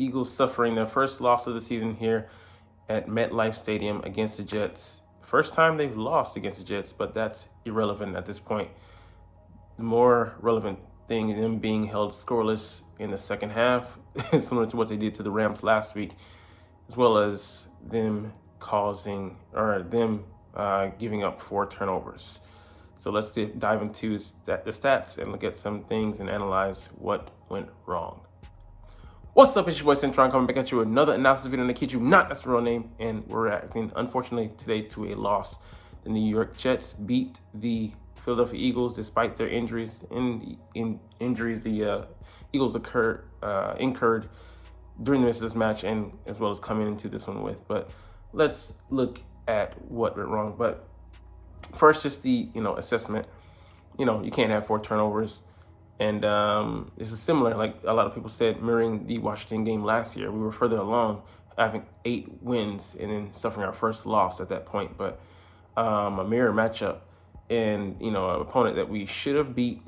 Eagles suffering their first loss of the season here at MetLife Stadium against the Jets. First time they've lost against the Jets, but that's irrelevant at this point. The more relevant thing, them being held scoreless in the second half, similar to what they did to the Rams last week, as well as them giving up 4 turnovers. So let's dive into the stats and look at some things and analyze what went wrong. What's up, it's your boy Centron coming back at you with another analysis video. And I kid you not, that's the real name. And we're reacting, unfortunately, today to a loss. The New York Jets beat the Philadelphia Eagles despite their injuries. Injuries the Eagles incurred during the rest of this match, and as well as coming into this one with. But let's look at what went wrong. But first, just the assessment. You can't have 4 turnovers. And this is similar, like a lot of people said, mirroring the Washington game last year. We were further along, having 8 wins and then suffering our first loss at that point. But a mirror matchup and, an opponent that we should have beat.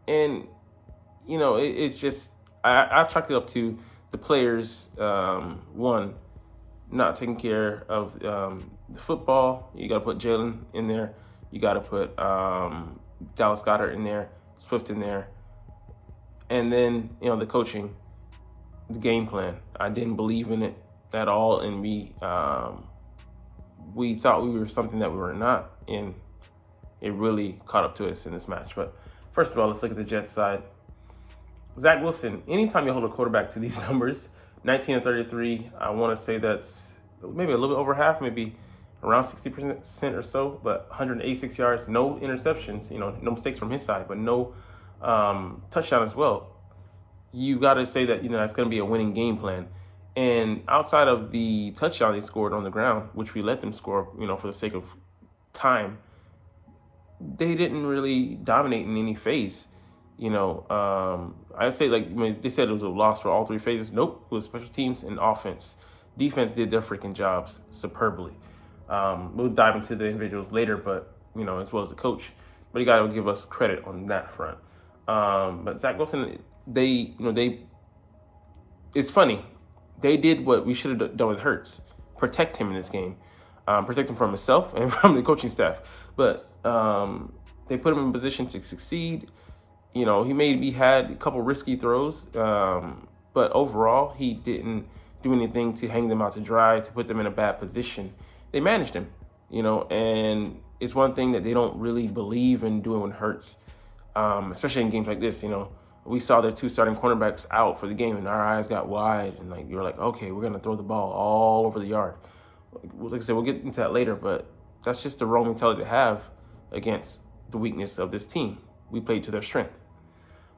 It's just, I chalk it up to the players, one, not taking care of the football. You got to put Jalen in there. You got to put Dallas Goedert in there, Swift in there. And then, the coaching, the game plan. I didn't believe in it at all. And we thought we were something that we were not. And it really caught up to us in this match. But first of all, let's look at the Jets side. Zach Wilson, anytime you hold a quarterback to these numbers, 19 of 33, I want to say that's maybe a little bit over half, maybe around 60% or so, but 186 yards, no interceptions, no mistakes from his side, but no touchdown as well. You got to say that, that's going to be a winning game plan. And outside of the touchdown they scored on the ground, which we let them score, for the sake of time, they didn't really dominate in any phase. I'd say, they said it was a loss for all 3 phases. Nope, it was special teams and offense. Defense did their freaking jobs superbly. We'll dive into the individuals later, but, as well as the coach. But you got to give us credit on that front. But Zach Wilson, it's funny. They did what we should have done with Hurts. Protect him in this game. Protect him from himself and from the coaching staff. But they put him in a position to succeed. He maybe had a couple risky throws, but overall, he didn't do anything to hang them out to dry, to put them in a bad position. They managed him, and it's one thing that they don't really believe in doing when it hurts, especially in games like this. We saw their 2 starting cornerbacks out for the game, and our eyes got wide, and you're like, okay, we're gonna throw the ball all over the yard. Like I said, we'll get into that later, but that's just the wrong mentality to have against the weakness of this team. We played to their strength.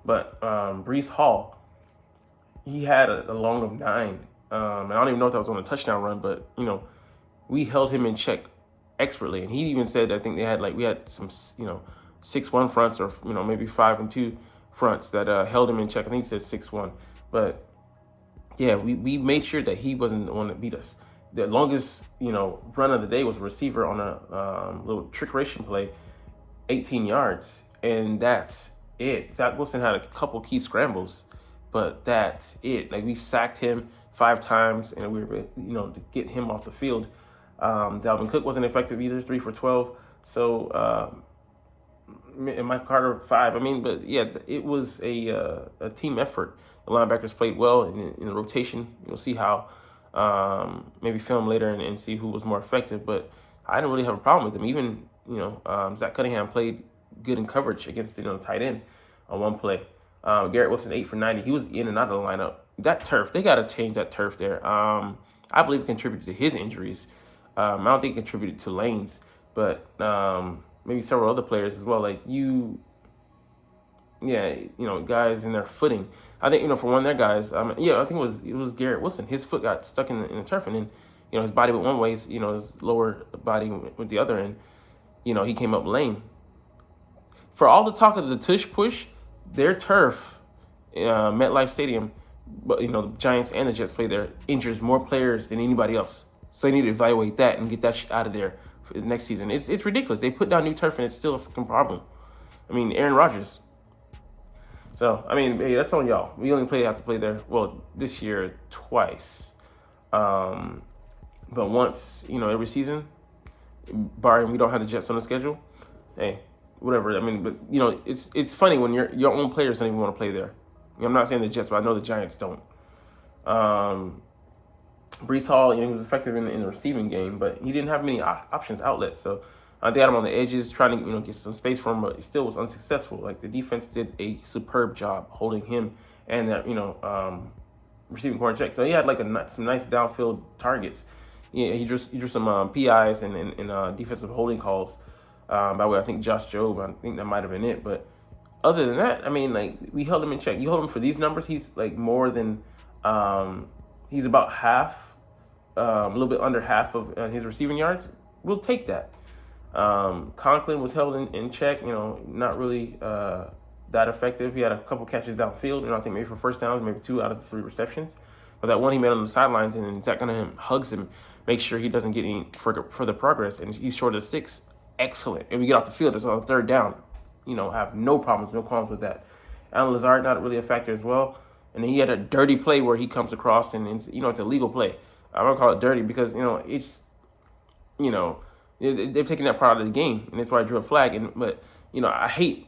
But Breece Hall, he had a long of 9. And I don't even know if that was on a touchdown run, but, we held him in check expertly. And he even said, I think we had some, 6-1 fronts or, maybe 5-2 fronts that held him in check. I think he said 6-1. But, yeah, we made sure that he wasn't the one that beat us. The longest, run of the day was a receiver on a little trick-ration play, 18 yards. And that's it. Zach Wilson had a couple key scrambles, but that's it. We sacked him 5 times, and we were, to get him off the field. Dalvin Cook wasn't effective either, 3 for 12. So, and Mike Carter 5. But yeah, it was a team effort. The linebackers played well in the rotation. You'll see how, maybe film later and see who was more effective. But I didn't really have a problem with them. Even, Zach Cunningham played good in coverage against tight end on one play. Garrett Wilson 8 for 90. He was in and out of the lineup. That turf, they got to change that turf there. I believe it contributed to his injuries. I don't think it contributed to Lane's, but maybe several other players as well. Guys in their footing. I think for one of their guys, I think it was Garrett Wilson. His foot got stuck in the turf, and then his body went one way, his lower body went the other, and he came up lame. For all the talk of the tush push, their turf, MetLife Stadium, but the Giants and the Jets play there, injures more players than anybody else. So they need to evaluate that and get that shit out of there for the next season. It's ridiculous. They put down new turf and it's still a fucking problem. Aaron Rodgers. So, I mean, hey, that's on y'all. We only have to play there, well, this year twice. But once, every season, barring we don't have the Jets on the schedule, hey, whatever. I mean, but, it's funny when your own players don't even want to play there. I'm not saying the Jets, but I know the Giants don't. Brees Hall, he was effective in the receiving game, but he didn't have many options, outlets. So they had him on the edges, trying to get some space for him, but he still was unsuccessful. Like, the defense did a superb job holding him and that receiving corner check. So he had like some nice downfield targets. Yeah, he drew some PIs and defensive holding calls. By the way, I think Josh Jobe, I think that might have been it. But other than that, I mean, like, we held him in check. You hold him for these numbers, he's like more than he's about half, a little bit under half of his receiving yards. We'll take that. Conklin was held in check, not really that effective. He had a couple catches downfield, I think maybe for first downs, maybe 2 out of the 3 receptions. But that one he made on the sidelines, and then Zach Gunningham hugs him, makes sure he doesn't get any further progress, and he's short of 6. Excellent. And we get off the field, it's on 3rd down. Have no qualms with that. Alan Lazard, not really a factor as well. And then he had a dirty play where he comes across, and it's a legal play. I'm going to call it dirty because, it's, they've taken that part out of the game, and that's why I drew a flag. But I hate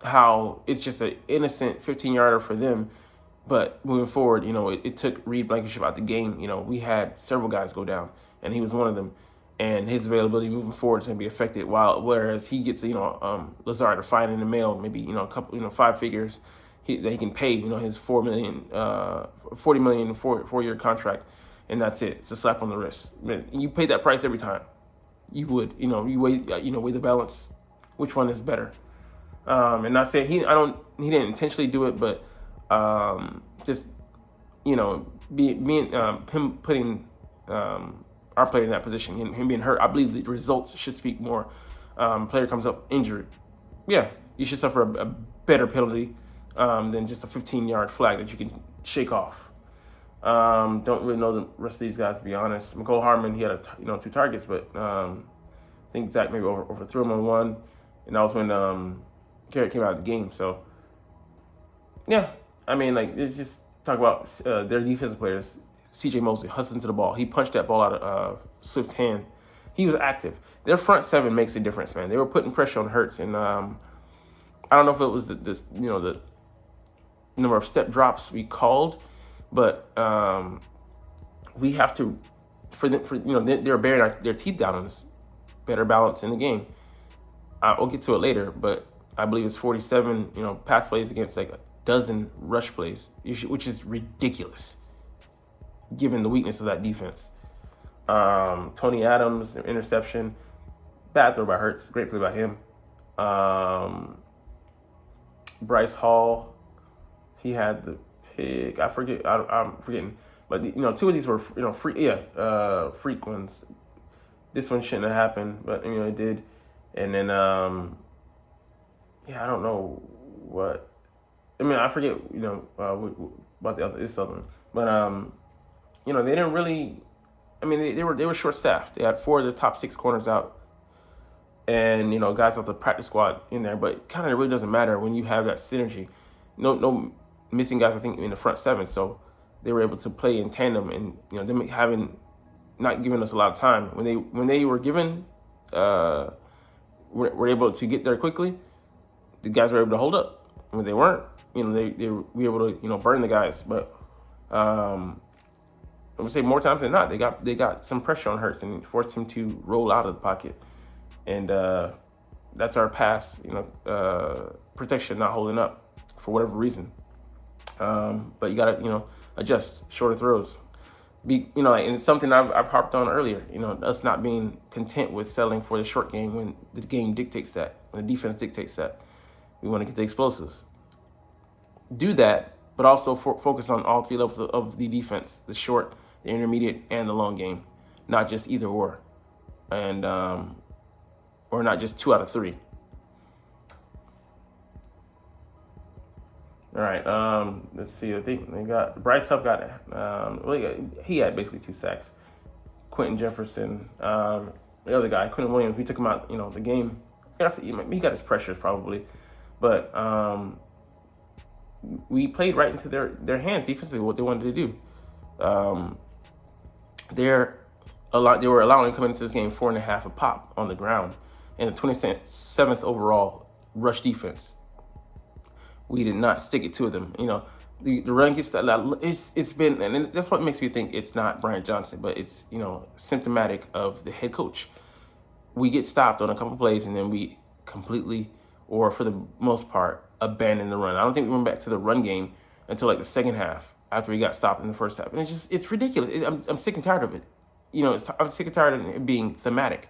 how it's just an innocent 15-yarder for them. But moving forward, it took Reed Blankenship out the game. We had several guys go down, and he was one of them. And his availability moving forward is going to be affected. Whereas he gets, Lazard to find in the mail, maybe, a couple, 5 figures that he can pay, his $40 million 4-year contract, and that's it. It's a slap on the wrist. You pay that price every time. You would, you weigh the balance. Which one is better? And not saying he didn't intentionally do it, but just, him putting our player in that position, him being hurt, I believe the results should speak more. Player comes up injured. Yeah, you should suffer a better penalty than just a 15-yard flag that you can shake off. Don't really know the rest of these guys, to be honest. McCole Harmon, he had 2 targets, but I think Zach maybe overthrew him on one, and that was when Garrett came out of the game. So yeah, I mean, like, it's just talk about their defensive players. C.J. Mosley hustling to the ball. He punched that ball out of Swift's hand. He was active. Their front 7 makes a difference, man. They were putting pressure on Hurts, and I don't know if it was the number of step drops we called, but we have to they're bearing their teeth down on us. Better balance in the game. We'll get to it later, but I believe it's 47 pass plays against like a dozen rush plays, which is ridiculous given the weakness of that defense. Tony Adams, interception. Bad throw by Hurts. Great play by him. Bryce Hall, he had the pick. I'm forgetting. But, 2 of these were, freak ones. This one shouldn't have happened, but, it did. And then, I don't know what. I mean, I forget, about this other one. But, they didn't really. I mean, they were short-staffed. They had 4 of the top 6 corners out, and guys off the practice squad in there. But it kind of really doesn't matter when you have that synergy. No missing guys, I think, in the front 7. So they were able to play in tandem, and them not giving us a lot of time when they were given, were able to get there quickly. The guys were able to hold up. When they weren't, they were able to burn the guys, but. I would say more times than not, they got some pressure on Hurts and forced him to roll out of the pocket, and that's our pass, protection not holding up for whatever reason. But you gotta, adjust shorter throws. And it's something I've harped on earlier. Us not being content with settling for the short game when the game dictates that, when the defense dictates that. We want to get the explosives. Do that, but also focus on all 3 levels of the defense: the short, the intermediate, and the long game, not just either or, and or not just 2 out of 3. All right, let's see. I think they got Bryce Huff he had basically 2 sacks. Quentin Jefferson, the other guy, Quentin Williams, we took him out, the game. He got his pressures probably, but we played right into their hands defensively what they wanted to do. Um, they were allowing coming into this game 4.5 a pop on the ground, and the 27th overall rush defense. We did not stick it to them. The run gets it's been, and that's what makes me think it's not Brian Johnson, but it's symptomatic of the head coach. We get stopped on a couple plays, and then we completely, or for the most part, abandon the run. I don't think we went back to the run game until like the second half after we got stopped in the first half, and it's ridiculous. I'm sick and tired of it. I'm sick and tired of it being thematic.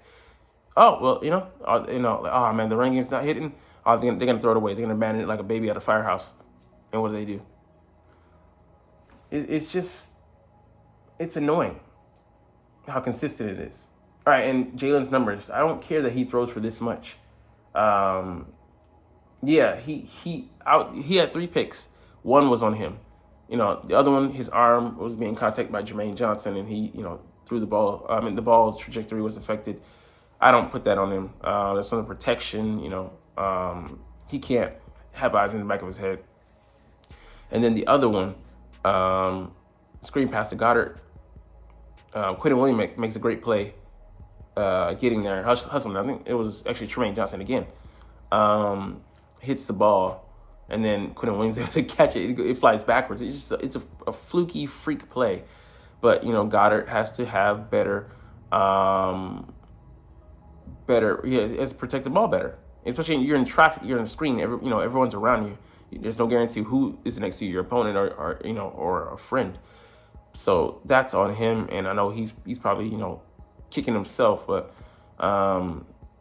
Oh well, like, oh man, the run game's not hitting. Oh, they're gonna throw it away. They're gonna abandon it like a baby at a firehouse. And what do? It's annoying how consistent it is. All right, and Jalen's numbers. I don't care that he throws for this much. Yeah, he had 3 picks. One was on him. The other one, his arm was being contacted by Jermaine Johnson, and he threw the ball. The ball's trajectory was affected. I don't put that on him. That's on the protection. He can't have eyes in the back of his head. And then the other one, screen pass to Goddard. Quentin Williams makes a great play, getting there, hustling. I think it was actually Tremaine Johnson again. Hits the ball, and then Quentin Williams able to catch it. It flies backwards. It's a fluky freak play, but Goddard has to have better. He has to protect the ball better. Especially when you're in traffic, you're on the screen. Everyone's around you. There's no guarantee who is next to you, your opponent or a friend. So that's on him, and I know he's probably kicking himself, but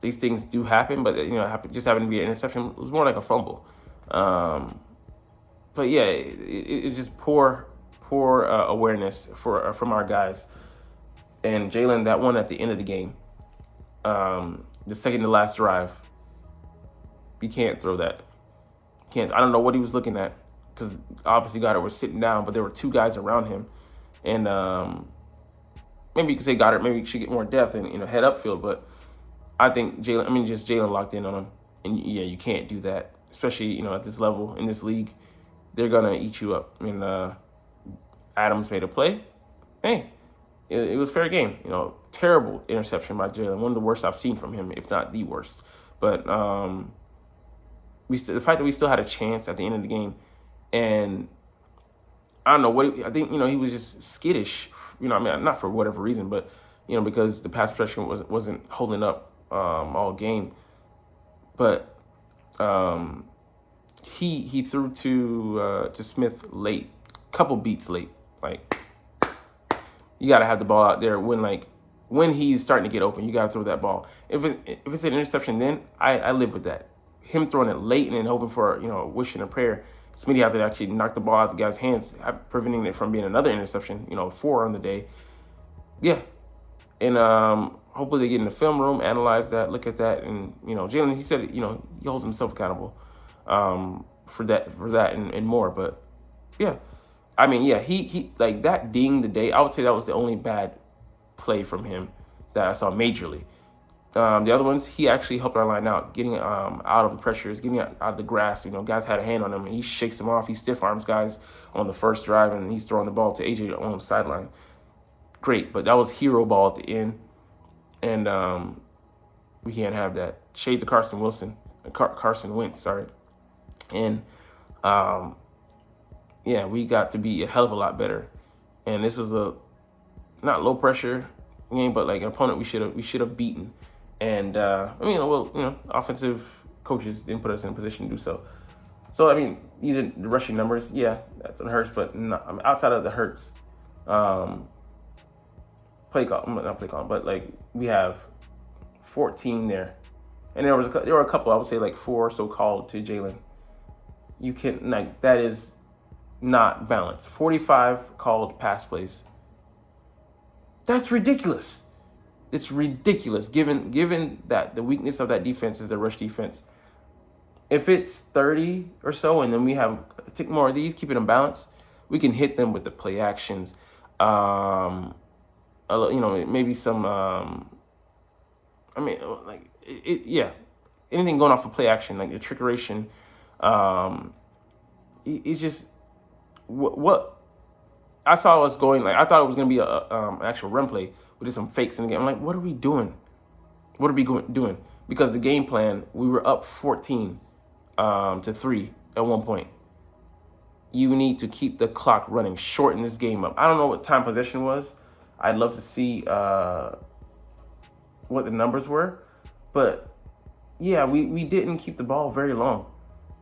these things do happen. But just having to be an interception was more like a fumble. But yeah, it's just poor awareness from our guys. And Jalen, that one at the end of the game, the second to last drive, you can't throw that. I don't know what he was looking at, because obviously Goddard was sitting down, but there were 2 guys around him, and maybe you could say Goddard maybe should get more depth and head upfield, but I think Jalen locked in on him, and yeah, you can't do that, especially at this level in this league. They're gonna eat you up. Adams made a play. Hey, it was fair game. Terrible interception by Jalen, one of the worst I've seen from him, if not the worst. But the fact that we still had a chance at the end of the game, and I don't know what I think. He was just skittish. Not for whatever reason, but because the pass protection wasn't holding up all game. But he threw to Smith late, couple beats late. Like, you got to have the ball out there when he's starting to get open. You got to throw that ball. If it's an interception, then I live with that. Him throwing it late and then hoping for a wish and a prayer. Smitty has to actually knock the ball out of the guy's hands, preventing it from being another interception. 4 on the day. Yeah, and hopefully they get in the film room, analyze that, look at that, and Jalen. He said he holds himself accountable for that and more. But yeah, he like that ding the day. I would say that was the only bad play from him that I saw majorly. The other ones, he actually helped our line out, getting out of the pressures, getting out of the grass. Guys had a hand on him, and he shakes them off. He stiff arms guys on the first drive, and he's throwing the ball to AJ on the sideline. Great, but that was hero ball at the end, and we can't have that. Shades of Carson Wentz, sorry. And we got to be a hell of a lot better. And this was a not low pressure game, but like an opponent we should have beaten. And offensive coaches didn't put us in a position to do so. So these are the rushing numbers. Yeah, that's on Hurts, but outside of the Hurts play call, not play call, but like we have 14 there, and there were a couple, I would say like 4 so called to Jalen. You can that is not balanced. 45 called pass plays. That's ridiculous. It's ridiculous given that the weakness of that defense is the rush defense. If it's 30 or so, and then we take more of these, keeping them balanced, we can hit them with the play actions. Maybe some. Anything going off of play action, like the trickeration. it's just what I saw us going. Like I thought it was gonna be a actual run play with just some fakes in the game. I'm like, what are we doing? What are we doing? Because the game plan, we were up 14 to 3 at one point. You need to keep the clock running, shorten this game up. I don't know what time possession was. I'd love to see what the numbers were, but yeah, we didn't keep the ball very long,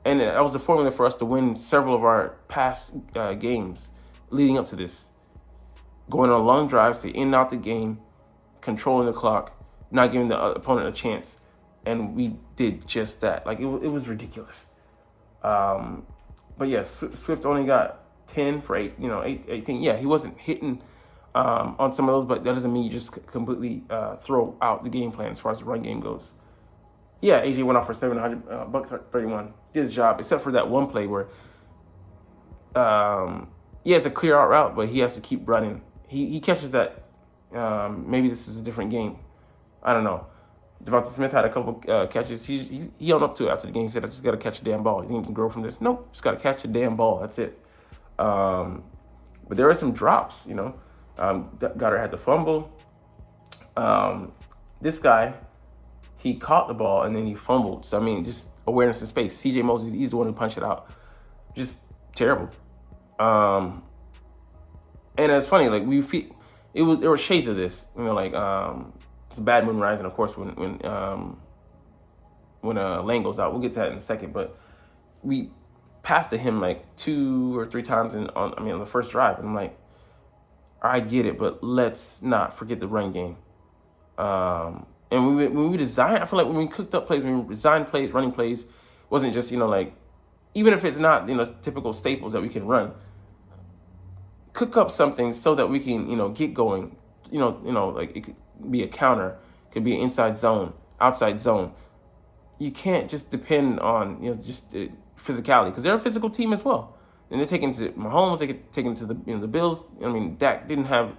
and that was the formula for us to win several of our past games leading up to this. Going on long drives to end out the game, controlling the clock, not giving the opponent a chance, and we did just that. Like it was ridiculous. But yeah, Swift only got 10 for 18. Yeah, he wasn't hitting on some of those, but that doesn't mean you just completely throw out the game plan as far as the run game goes. Yeah, AJ went off for 700 bucks 31. Did his job, except for that one play where, yeah, it's a clear out route, but he has to keep running. He catches that. Maybe this is a different game. I don't know. Devonta Smith had a couple catches. He owned up to it after the game. He said, "I just got to catch a damn ball. You think you can grow from this?" Nope, just got to catch a damn ball. That's it. But there were some drops, Goddard had the fumble. This guy, he caught the ball and then he fumbled. So, I mean, just awareness of space. CJ Mosley, he's the one who punched it out. Just terrible. And it's funny, like, there were shades of this, it's a bad moon rising, of course, when Lane goes out. We'll get to that in a second, but we passed to him like 2 or 3 times on the first drive, and I'm like, I get it, but let's not forget the run game. And when we designed, I feel like when we cooked up plays, when we designed plays, running plays, wasn't just even if it's not typical staples that we can run, cook up something so that we can get going. Like it could be a counter, it could be an inside zone, outside zone. You can't just depend on just physicality, because they're a physical team as well. And they're taking to Mahomes, they could take it to the the Bills. I mean, Dak didn't have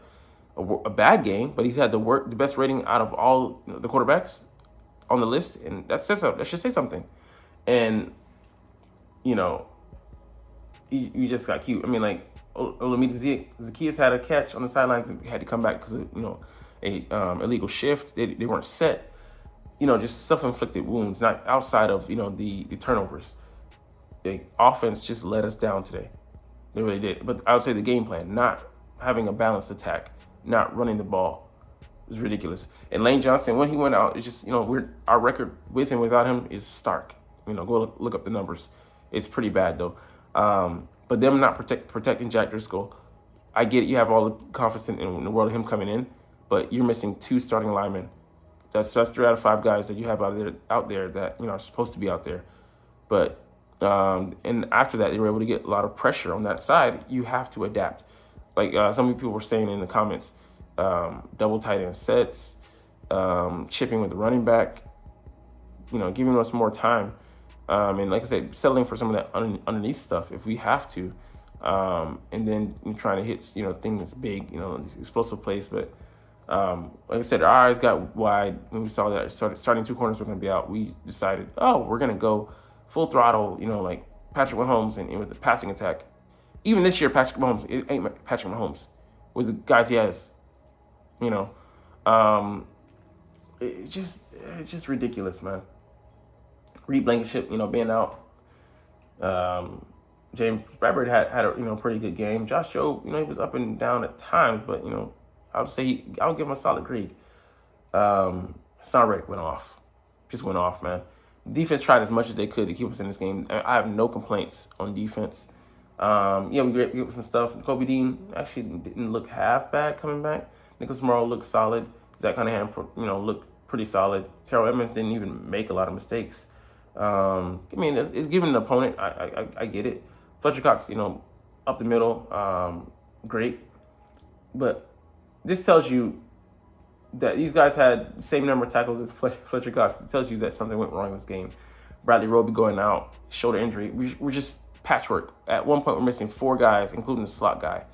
a bad game, but he's had the best rating out of all the quarterbacks on the list, and that should say something. And you just got cute. I mean, like Olamide Zaccheaus had a catch on the sidelines and had to come back because of a illegal shift. They weren't set. Just self-inflicted wounds, not outside of the turnovers. The offense just let us down today. They really did. But I would say the game plan, not having a balanced attack, not running the ball, was ridiculous. And Lane Johnson, when he went out, it's just our record with and without him is stark. Go look up the numbers. It's pretty bad though. But them not protecting Jack Driscoll, I get it. You have all the confidence in the world of him coming in, but you're missing 2 starting linemen. That's 3 out of 5 guys that you have out there that are supposed to be out there. But and after that, they were able to get a lot of pressure on that side. You have to adapt. Like some people were saying in the comments, double tight end sets, chipping with the running back, giving us more time. And like I said, settling for some of that underneath stuff if we have to. And then trying to hit, things big, these explosive plays. But like I said, our eyes got wide when we saw that starting 2 corners were going to be out. We decided, we're going to go full throttle, like Patrick Mahomes and with the passing attack. Even this year, Patrick Mahomes, it ain't Patrick Mahomes with the guys he has, It's just ridiculous, man. Reed Blankenship, being out. James Bradbury had a pretty good game. Josh Jobe, he was up and down at times, but I would say I would give him a solid grade. Hassan Reddick went off, man. Defense tried as much as they could to keep us in this game. I have no complaints on defense. We get some stuff. Kobe Dean actually didn't look half bad coming back. Nicholas Morrow looked solid. Zach Cunningham, looked pretty solid. Terrell Edmonds didn't even make a lot of mistakes. It's giving an opponent. I get it. Fletcher Cox, up the middle, great. But this tells you that these guys had the same number of tackles as Fletcher Cox. It tells you that something went wrong in this game. Bradley Roby going out, shoulder injury. We're just patchwork. At one point, we're missing 4 guys, including the slot guy.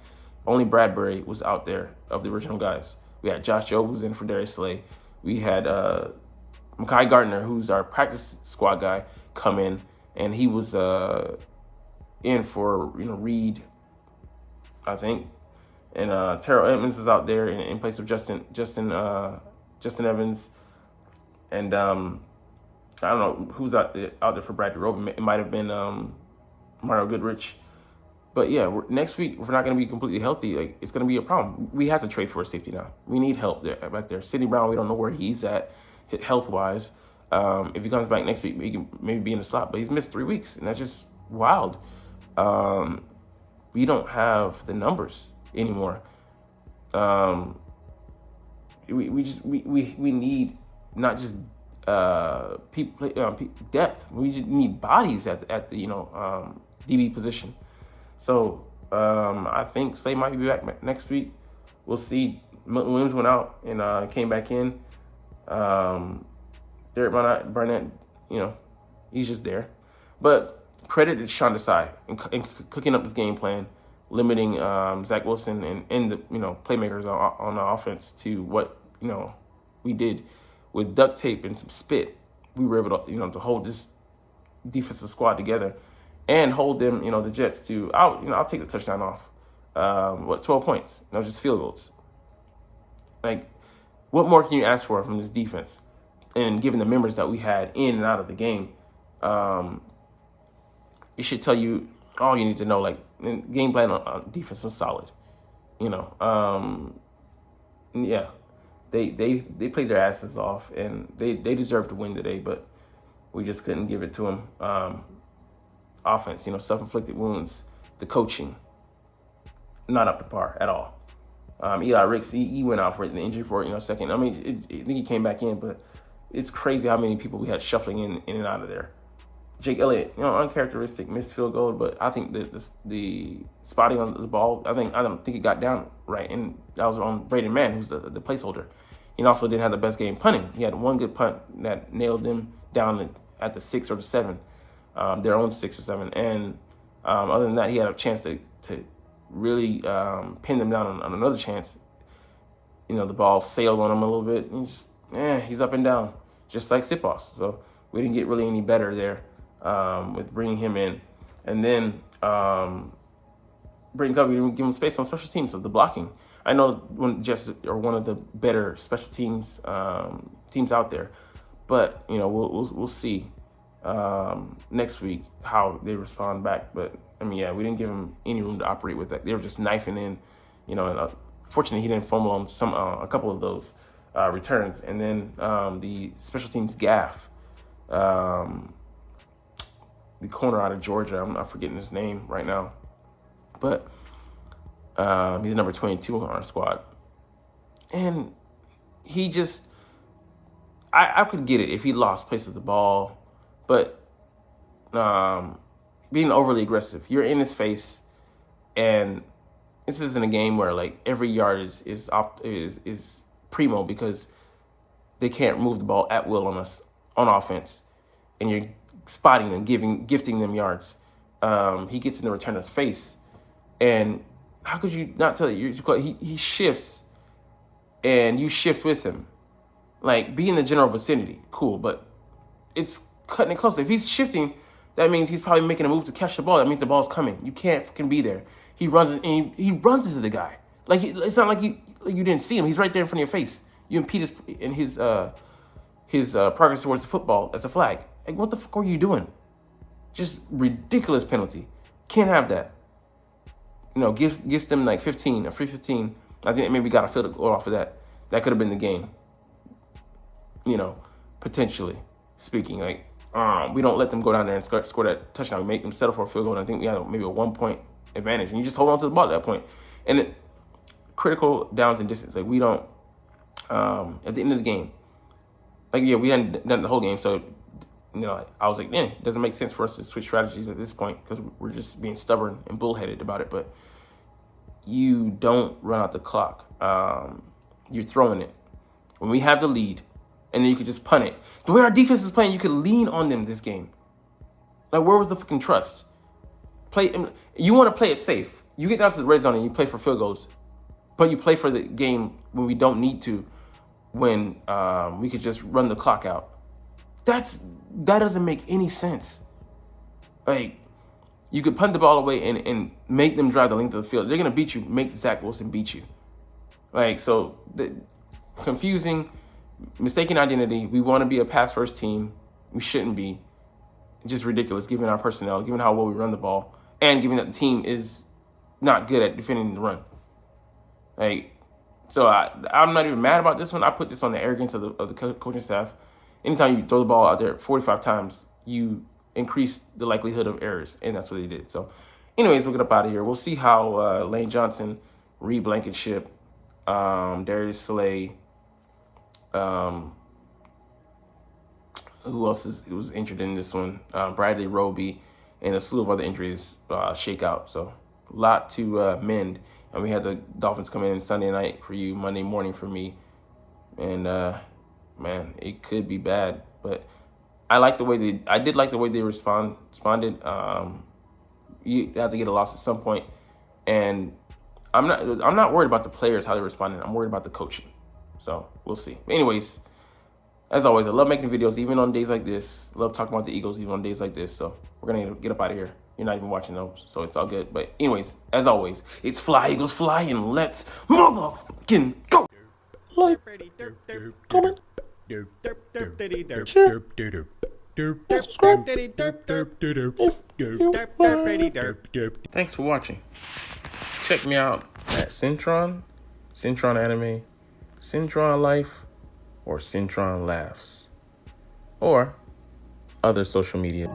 Only Bradbury was out there of the original guys. We had Josh Jobe, who was in for Darius Slay. We had Mekhi Gartner, who's our practice squad guy, come in, and he was in for Reed, I think, and Terrell Edmonds is out there in place of Justin Evans, and I don't know who's out there for Bradley Roby. It might have been Mario Goodrich. But yeah, next week, if we're not going to be completely healthy, like, it's going to be a problem. We have to trade for a safety now. We need help back there. Sidney Brown, we don't know where he's at health-wise. If he comes back next week, he can maybe be in the slot. But he's missed 3 weeks, and that's just wild. We don't have the numbers anymore. We need not just depth. We just need bodies at the DB position. So I think Slay might be back next week. We'll see. Milton Williams went out and came back in. Derek Barnett, he's just there. But credit to Sean Desai in cooking up this game plan, limiting Zach Wilson and the playmakers on the offense to what we did with duct tape and some spit. We were able to to hold this defensive squad together and hold them, the Jets to, I'll take the touchdown off. 12 points? No, just field goals. Like, what more can you ask for from this defense? And given the members that we had in and out of the game, it should tell you all you need to know. Like, game plan on defense was solid. Yeah, they played their asses off, and they deserved to win today, but we just couldn't give it to them. Offense, self-inflicted wounds, the coaching, not up to par at all. Eli Ricks, he went out for the injury for second. I mean, I think he came back in, but it's crazy how many people we had shuffling in and out of there. Jake Elliott, uncharacteristic missed field goal, but I think the spotting on the ball, I don't think it got down right, and that was on Braden Mann, who's the placeholder. He also didn't have the best game punting. He had one good punt that nailed them down at the 6 or the 7. Their own 6 or 7, and other than that, he had a chance to really pin them down on another chance. The ball sailed on him a little bit, and he's up and down, just like Sipos. So we didn't get really any better there with bringing him in, and then Brayden Covey didn't give him space on special teams. So the blocking, I know when Jets are one of the better special teams out there, but we'll see. Next week how they respond back, but we didn't give him any room to operate with that. They were just knifing in, and fortunately he didn't fumble on a couple of those returns. And then the special teams gaff, the corner out of Georgia, I'm not forgetting his name right now, but he's number 22 on our squad, and he just, I could get it if he lost place of the ball. But being overly aggressive, you're in his face, and this isn't a game where like every yard is primo, because they can't move the ball at will on us on offense, and you're spotting them, gifting them yards. He gets in the returner's face, and how could you not tell it? He shifts, and you shift with him. Like, be in the general vicinity, cool, but it's cutting it close. If he's shifting, that means he's probably making a move to catch the ball. That means the ball's coming. You can't fucking be there. He runs and he runs into the guy. Like, it's not like you didn't see him. He's right there in front of your face. You impede his progress towards the football as a flag. Like, what the fuck are you doing? Just ridiculous penalty. Can't have that. Gives them like 15, a free 15. I think maybe got a field goal off of that. That could have been the game. Potentially speaking, like, we don't let them go down there and score that touchdown. We make them settle for a field goal, and I think we had maybe a 1-point advantage. And you just hold on to the ball at that point. And critical downs and distance. Like, we don't, at the end of the game, like, we hadn't done the whole game. So, I was like, it doesn't make sense for us to switch strategies at this point, because we're just being stubborn and bullheaded about it. But you don't run out the clock. You're throwing it. When we have the lead, and then you could just punt it. The way our defense is playing, you could lean on them this game. Like, where was the fucking trust? You want to play it safe. You get down to the red zone and you play for field goals, but you play for the game when we don't need to, when we could just run the clock out. That doesn't make any sense. Like, You could punt the ball away and make them drive the length of the field. They're going to beat you. Make Zach Wilson beat you. Like, so confusing, mistaken identity. We want to be a pass-first team. We shouldn't be. Just ridiculous given our personnel, given how well we run the ball, and given that the team is not good at defending the run. Like, so I'm not even mad about this one. I put this on the arrogance of the coaching staff. Anytime you throw the ball out there 45 times, you increase the likelihood of errors, and that's what they did. So, anyways, we'll get up out of here. We'll see how Lane Johnson, Reed Blankenship, Darius Slay, who else was injured in this one? Bradley Roby, and a slew of other injuries shake out. So, a lot to mend. And we had the Dolphins come in Sunday night for you, Monday morning for me. And, man, it could be bad. But I did like the way they responded. You have to get a loss at some point. And I'm not worried about the players, how they responded. I'm worried about the coaching. So we'll see. But anyways, as always, I love making videos, even on days like this. Love talking about the Eagles, even on days like this. So we're going to get up out of here. You're not even watching those, so it's all good. But anyways, as always, it's Fly Eagles Fly, and let's motherfucking go. Like, comment, share, subscribe Thanks for watching. Check me out at Centron Anime, Centron Life, or Centron Laughs, or other social media.